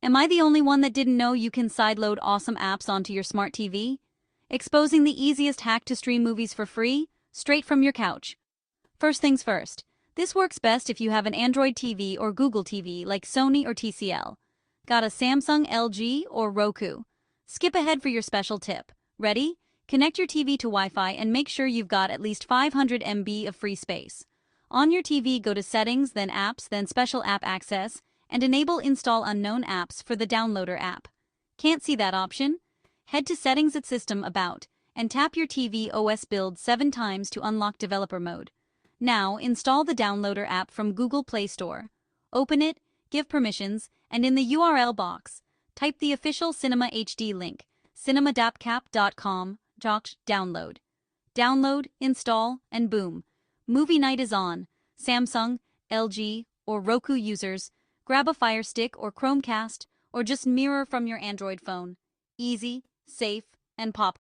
Am I the only one that didn't know you can sideload awesome apps onto your smart TV? Exposing the easiest hack to stream movies for free, straight from your couch. First things first, this works best if you have an Android TV or Google TV like Sony or TCL. Got a Samsung, LG, or Roku? Skip ahead for your special tip. Ready? Connect your TV to Wi-Fi and make sure you've got at least 500 MB of free space. On your TV, go to Settings, then Apps, then Special App Access, and enable Install Unknown Apps for the Downloader app. Can't see that option? Head to Settings at System About, and tap your TV OS build 7 times to unlock developer mode. Now, install the Downloader app from Google Play Store. Open it, give permissions, and in the URL box, type the official Cinema HD link, cinemadapcap.com, download. Download, install, and boom. Movie night is on. Samsung, LG, or Roku users, grab a Fire Stick or Chromecast, or just mirror from your Android phone. Easy, safe, and pop.